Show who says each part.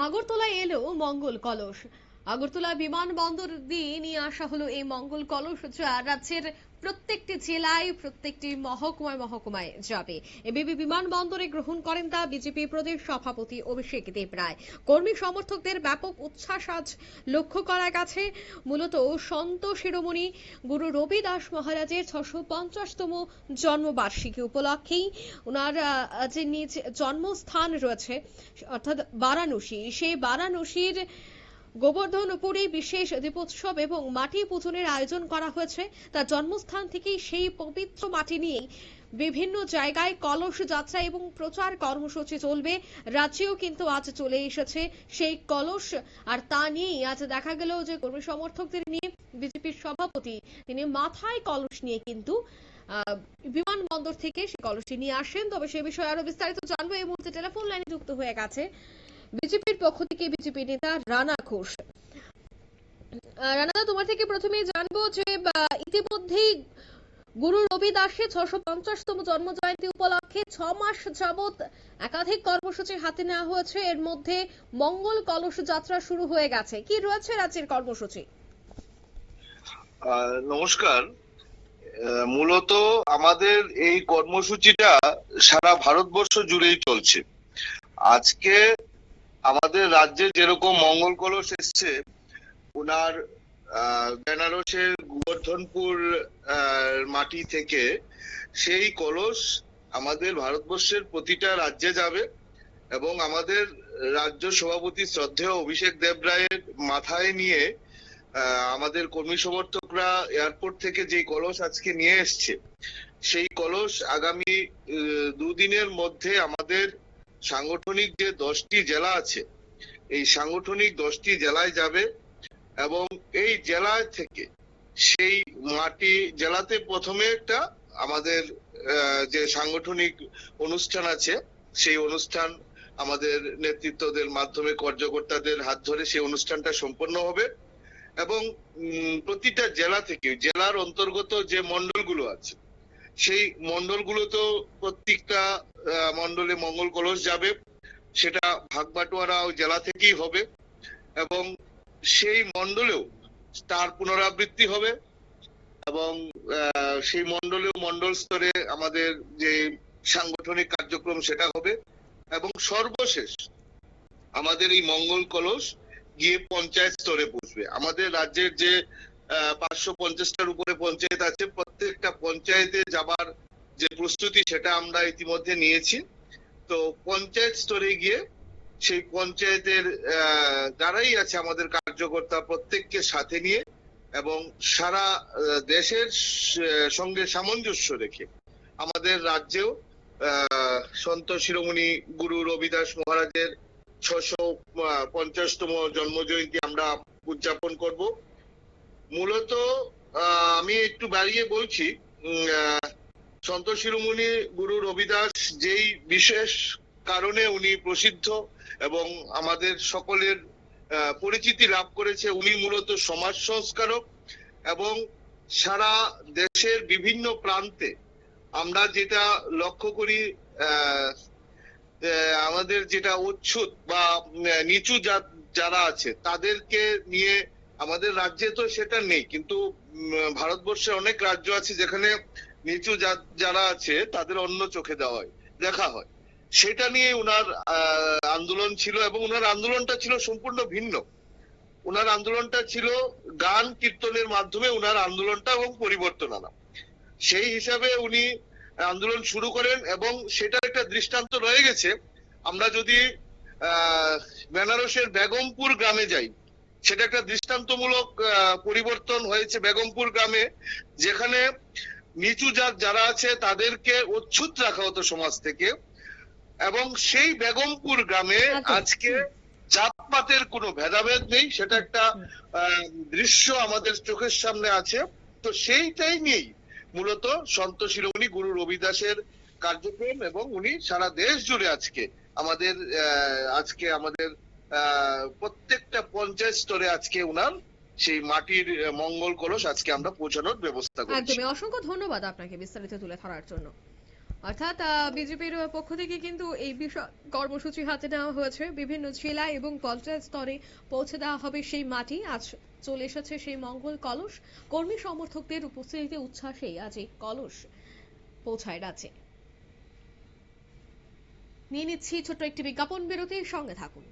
Speaker 1: আগরতলায় এলো মঙ্গল কলস। আগরতলা বিমানবন্দর দিয়ে নিয়ে আসা হলো এই মঙ্গল কলস, যা রাজ্যের প্রত্যেকটি জেলায় প্রত্যেকটি মহকুমায় মহকুমায় যাবে। এবিপি বিমানবন্দরে গ্রহণ করেন তা বিজেপি প্রদেশ সভাপতি অভিষেক দেবরায়। কর্মী সমর্থকদের ব্যাপক উচ্ছ্বাস আজ লক্ষ্য করা গেছে। মূলত সন্ত শিরোমণি গুরু রবিদাস মহারাজের 650তম জন্মবার্ষিকী উপলক্ষেই ওনার যে নিজ জন্মস্থান রয়েছে অর্থাৎ বারাণসী, সেই বারাণসীর গোবর্ধনপুরে বিশেষ দীপোৎসব এবং মাটি পূজনের আয়োজন করা হয়েছে। তার জন্মস্থান থেকেই সেই পবিত্র মাটি নিয়ে বিভিন্ন জায়গায় কলস যাত্রা এবং প্রচার কর্মসূচি চলবে। রাজ্যেও কিন্তু আজ চলে এসেছে সেই কলস, আর তা নিয়েই আজ দেখা গেল যে কর্মী সমর্থকদের নিয়ে বিজেপির সভাপতি তিনি মাথায় কলস নিয়ে কিন্তু বিমানবন্দর থেকে সেই কলসটি নিয়ে আসেন। তবে সে বিষয়ে আরো বিস্তারিত জানবো, এই মুহূর্তে টেলিফোন লাইনে যুক্ত হয়ে গেছে বিজেপির পক্ষ থেকে বিজেপি নেতা রানা ঘোষ। রানা, তোমার থেকে প্রথমেই জানবো যে ইতিমধ্যেই গুরু রবিদাসের 650তম জন্ম জয়ন্তী উপলক্ষে 6 মাস যাবৎ একাধিক কর্মসূচি হাতে নেওয়া হয়েছে। এর মধ্যে মঙ্গল কলস যাত্রা শুরু হয়ে গেছে। কি রয়েছে রাজ্যের কর্মসূচি?
Speaker 2: নমস্কার। মূলত আমাদের এই কর্মসূচিটা সারা ভারতবর্ষ জুড়েই চলছে। আজকে আমাদের রাজ্যে যেরকম মঙ্গল কলস এসছে, ওনার বেনারসের গোবর্ধনপুর মাটি থেকে সেই কলস আমাদের ভারতবর্ষের প্রতিটা রাজ্যে যাবে এবং আমাদের রাজ্য সভাপতি শ্রদ্ধেয় অভিষেক দেবরায়ের মাথায় নিয়ে আমাদের কর্মী সমর্থকরা এয়ারপোর্ট থেকে যে কলস আজকে নিয়ে এসছে, সেই কলস আগামী দুদিনের মধ্যে আমাদের সাংগঠনিক যে 10টি জেলা আছে, এই সাংগঠনিক 10টি জেলায় যাবে এবং এই জেলা থেকে সেই মাটি জেলাতে প্রথমে একটা আমাদের যে সাংগঠনিক অনুষ্ঠান আছে, সেই অনুষ্ঠান আমাদের নেতৃত্বদের মাধ্যমে কার্যকর্তাদের হাত ধরে সেই অনুষ্ঠানটা সম্পন্ন হবে এবং প্রতিটা জেলা থেকে জেলার অন্তর্গত যে মন্ডলগুলো আছে, সেই মন্ডলগুলোতেও প্রত্যেকটা মন্ডলে মঙ্গল কলস যাবে। সেটা ভাগ বাটোয়ারা জেলা থেকেই হবে এবং সেই মন্ডলেও তার পুনরাবৃত্তি হবে এবং সেই মন্ডলেও মন্ডল স্তরে আমাদের যে সাংগঠনিক কার্যক্রম সেটা হবে এবং সর্বশেষ আমাদের এই মঙ্গল কলস গিয়ে পঞ্চায়েত স্তরে পৌঁছবে। আমাদের রাজ্যের যে 550টার উপরে পঞ্চায়েত আছে, প্রত্যেকটা পঞ্চায়েতে যাবার যে প্রস্তুতি সেটা আমরা ইতিমধ্যে নিয়েছি। তো পঞ্চায়েত স্তরে গিয়ে সেই পঞ্চায়েতের যারাই আছে আমাদের কার্যকর্তা প্রত্যেককে সাথে নিয়ে এবং সারা দেশের সঙ্গে সামঞ্জস্য রেখে আমাদের রাজ্যেও সন্ত শিরোমণি গুরু রবিদাস মহারাজের 650তম জন্ম জয়ন্তী আমরা উদযাপন করব। মূলত আমি একটু বাড়িয়ে বলছি, সন্ত শিরোমণি গুরু রবিদাস যেই বিশেষ কারণে উনি প্রসিদ্ধ এবং আমাদের সকলের পরিচিতি লাভ করেছে, উনি মূলত সমাজ সংস্কারক এবং সারা দেশের বিভিন্ন প্রান্তে আমরা যেটা লক্ষ্য করি, আমাদের যেটা অচ্ছুত বা নিচু যারা আছে তাদেরকে নিয়ে, আমাদের রাজ্যে তো সেটা নেই, কিন্তু ভারতবর্ষে অনেক রাজ্য আছে যেখানে নিচু যারা আছে তাদের অন্য চোখে দেখা হয়। সেটা নিয়ে উনার আন্দোলন ছিল এবং উনার আন্দোলনটা ছিল সম্পূর্ণ ভিন্ন। উনার আন্দোলনটা ছিল গান কীর্তনের মাধ্যমে উনার আন্দোলনটা এবং পরিবর্তন আনা। সেই হিসাবে উনি আন্দোলন শুরু করেন এবং সেটার একটা দৃষ্টান্ত রয়ে গেছে। আমরা যদি বেনারসের বেগমপুর গ্রামে যাই, সেটা একটা দৃষ্টান্তমূলক পরিবর্তন হয়েছে বেগমপুর গ্রামে, যেখানে নিচু যারা আছে তাদেরকে অচ্ছুত রাখা হতো সমাজ থেকে এবং সেই বেগমপুর গ্রামে আজকে জাতপাতের কোনো ভেদাভেদ নেই। সেটা একটা দৃশ্য আমাদের চোখের সামনে আছে। তো সেইটাই নিয়েই মূলত সন্ত শিরোমণি গুরু রবিদাসের কার্যক্রম এবং উনি সারা দেশ জুড়ে আজকে আমাদের প্রত্যেকটা পঞ্চায়েত স্তরে আজকে উনার সেই মাটির মঙ্গল কলস আজকে আমরা পৌঁছানোর ব্যবস্থা করছি।
Speaker 1: একদমই, অসংখ্য ধন্যবাদ আপনাকে বিস্তারিত তুলে ধরার জন্য। অর্থাৎ বিজেপির পক্ষ থেকে কিন্তু এই বিষয় কর্মসূচি হাতে নেওয়া হয়েছে, বিভিন্ন জেলা এবং পঞ্চায়েত স্তরে পৌঁছে দেওয়া হবে সেই মাটি। আজ চলে এসেছে সেই মঙ্গল কলস, কর্মী সমর্থকদের উপস্থিতিতে উচ্ছ্বাসে আজ এই কলস পৌঁছায় রাজ্যে। নিয়ে নিচ্ছি ছোট্ট একটি বিজ্ঞাপন বিরতির সঙ্গে থাকুন।